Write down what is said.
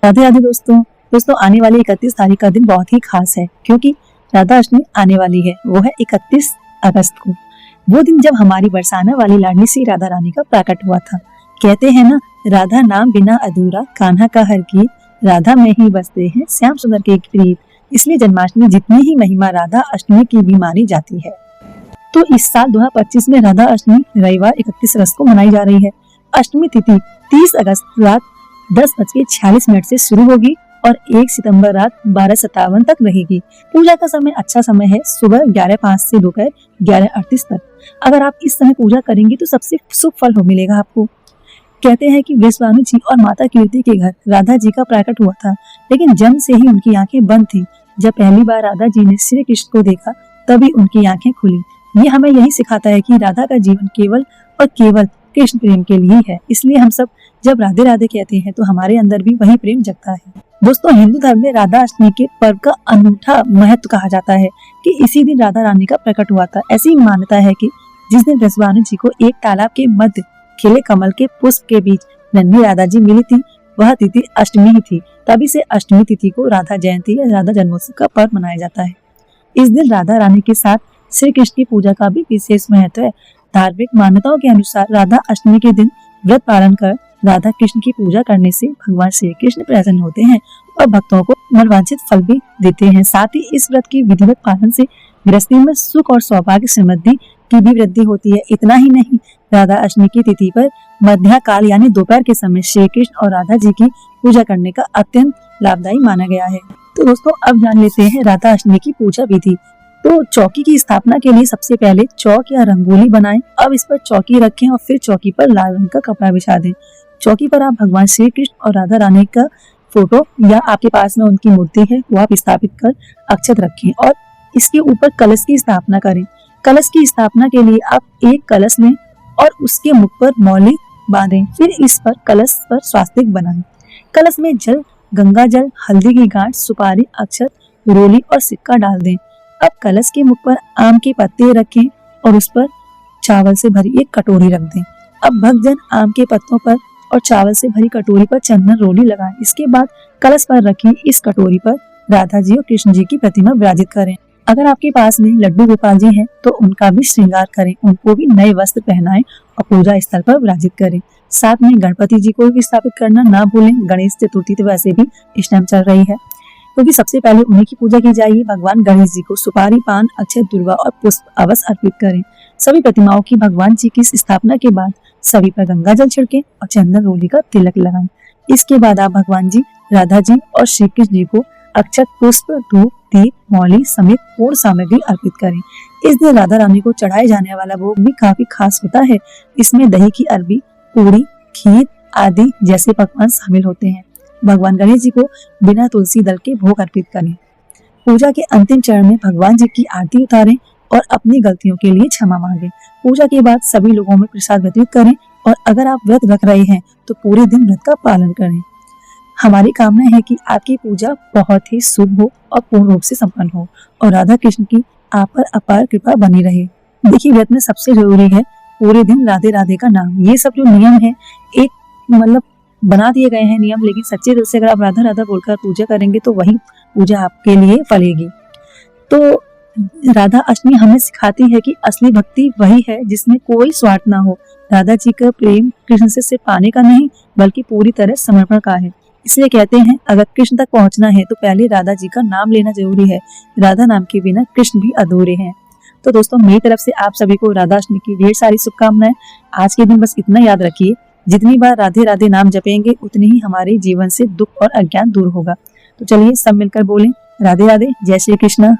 राधे राधे दोस्तों आने वाली 31 तारीख का दिन बहुत ही खास है क्योंकि राधा अष्टमी आने वाली है। वो है 31 अगस्त को। वो दिन जब हमारी बरसाना वाली लाडली सी राधा रानी का प्रकट हुआ था। कहते हैं ना, राधा नाम बिना अधूरा, कान्हा का हर गीत, राधा में ही बसते हैं श्याम सुंदर के प्रीत। इसलिए जन्माष्टमी जितनी ही महिमा राधा अष्टमी की भी मानी जाती है। तो इस साल 2025 में राधा अष्टमी रविवार 31 अगस्त को मनाई जा रही है। अष्टमी तिथि 30 अगस्त रात 10:46 से शुरू होगी और 1 सितंबर रात 12:57 तक रहेगी। पूजा का समय अच्छा समय है, सुबह 11:05 से दोपहर 11:38 तक। अगर आप इस समय पूजा करेंगे तो सबसे शुभ फल हो मिलेगा आपको। कहते हैं कि वृषभानु जी और माता कीर्ति के घर राधा जी का प्रकट हुआ था, लेकिन जन्म से ही उनकी आंखें बंद थी। जब पहली बार राधा जी ने श्री कृष्ण को देखा तभी उनकी आंखें खुली। ये हमें यही सिखाता है कि राधा का जीवन केवल और केवल कृष्ण प्रेम के लिए है। इसलिए हम सब जब राधे राधे कहते हैं तो हमारे अंदर भी वही प्रेम जगता है। दोस्तों, हिंदू धर्म में राधा अष्टमी के पर्व का अनूठा महत्व कहा जाता है कि इसी दिन राधा रानी का प्रकट हुआ था। ऐसी मान्यता है कि जिस दिन वृषभानु जी को एक तालाब के मध्य खिले कमल के पुष्प के बीच नन्ही राधा जी मिली थी, वह तिथि अष्टमी ही थी। तभी से अष्टमी तिथि को राधा जयंती या राधा जन्मोत्सव का पर्व मनाया जाता है। इस दिन राधा रानी के साथ श्री कृष्ण की पूजा का भी विशेष महत्व है। धार्मिक मान्यताओं के अनुसार राधा अष्टमी के दिन व्रत पालन कर राधा कृष्ण की पूजा करने से भगवान श्री कृष्ण प्रसन्न होते हैं और भक्तों को मनवांछित फल भी देते हैं। साथ ही इस व्रत की विधिवत पालन से गृहस्थी में सुख और सौभाग्य समृद्धि की भी वृद्धि होती है। इतना ही नहीं, राधा अष्टमी की तिथि पर मध्या काल यानी दोपहर के समय श्री कृष्ण और राधा जी की पूजा करने का अत्यंत लाभदायी माना गया है। तो दोस्तों, अब जान लेते हैं राधा अष्टमी की पूजा विधि। तो चौकी की स्थापना के लिए सबसे पहले चौक या रंगोली बनाएं। अब इस पर चौकी रखें और फिर चौकी पर लाल रंग का कपड़ा बिछा दें। चौकी पर आप भगवान श्री कृष्ण और राधा रानी का फोटो या आपके पास में उनकी मूर्ति है वो आप स्थापित कर अक्षत रखें और इसके ऊपर कलश की स्थापना करें। कलश की स्थापना के लिए आप एक कलश लें और उसके मुख पर मौली बांधें। फिर इस पर कलश पर स्वास्तिक बनाएं। कलश में जल, गंगा जल, हल्दी की गांठ, सुपारी, अक्षत, रोली और सिक्का डाल दें। अब कलश के मुख पर आम के पत्ते रखें और उस पर चावल से भरी एक कटोरी रख दें। अब भक्तजन आम के पत्तों पर और चावल से भरी कटोरी पर चंदन रोली लगाएं। इसके बाद कलश पर रखी इस कटोरी पर राधा जी और कृष्ण जी की प्रतिमा विराजित करें। अगर आपके पास में लड्डू गोपाल जी हैं तो उनका भी श्रृंगार करें, उनको भी नए वस्त्र पहनाएं और पूजा स्थल पर विराजित करें। साथ में गणपति जी को भी स्थापित करना ना भूलें। गणेश चतुर्थी तो वैसे भी इस टाइम चल रही है, क्योंकि सबसे पहले उन्हीं की पूजा की जाएगी। भगवान गणेश जी को सुपारी, पान, अक्षत, दुर्वा और पुष्प अवश्य अर्पित करें। सभी प्रतिमाओं की भगवान जी की स्थापना के बाद सभी पर गंगा जल छिड़कें और चंदन रोली का तिलक लगाएं। इसके बाद आप भगवान जी, राधा जी और श्री कृष्ण जी को अक्षत, पुष्प, धूप, दीप, मौली समेत पूर्ण सामग्री अर्पित करें। इस दिन राधा रानी को चढ़ाए जाने वाला भोग भी काफी खास होता है। इसमें दही की अरबी, पूरी, खीर आदि जैसे पकवान शामिल होते हैं। भगवान गणेश जी को बिना तुलसी दल के भोग अर्पित करें। पूजा के अंतिम चरण में भगवान जी की आरती उतारें और अपनी गलतियों के लिए क्षमा मांगें। पूजा के बाद सभी लोगों में प्रसाद वितरित करें और अगर आप व्रत रख रहे हैं तो पूरे दिन व्रत का पालन करें। हमारी कामना है कि आपकी पूजा बहुत ही शुभ हो और पूर्ण रूप से संपन्न हो और राधा कृष्ण की आप पर अपार कृपा बनी रहे। देखिए, व्रत में सबसे जरूरी है पूरे दिन राधे राधे का नाम। ये सब जो नियम है एक मतलब बना दिए गए हैं नियम, लेकिन सच्चे दिल से अगर आप राधा राधा बोलकर पूजा करेंगे तो वही पूजा आपके लिए फलेगी। तो राधा अष्टमी हमें सिखाती है कि असली भक्ति वही है जिसमें कोई स्वार्थ ना हो। राधा जी का प्रेम कृष्ण से सिर्फ पाने का नहीं बल्कि पूरी तरह समर्पण का है। इसलिए कहते हैं अगर कृष्ण तक पहुंचना है तो पहले राधा जी का नाम लेना जरूरी है। राधा नाम के बिना कृष्ण भी अधूरे हैं। तो दोस्तों, मेरी तरफ से आप सभी को राधा अष्टमी की ढेर सारी शुभकामनाएं। आज के दिन बस इतना याद रखिए, जितनी बार राधे राधे नाम जपेंगे उतनी ही हमारे जीवन से दुख और अज्ञान दूर होगा। तो चलिए सब मिलकर बोलें राधे राधे, जय श्री कृष्ण।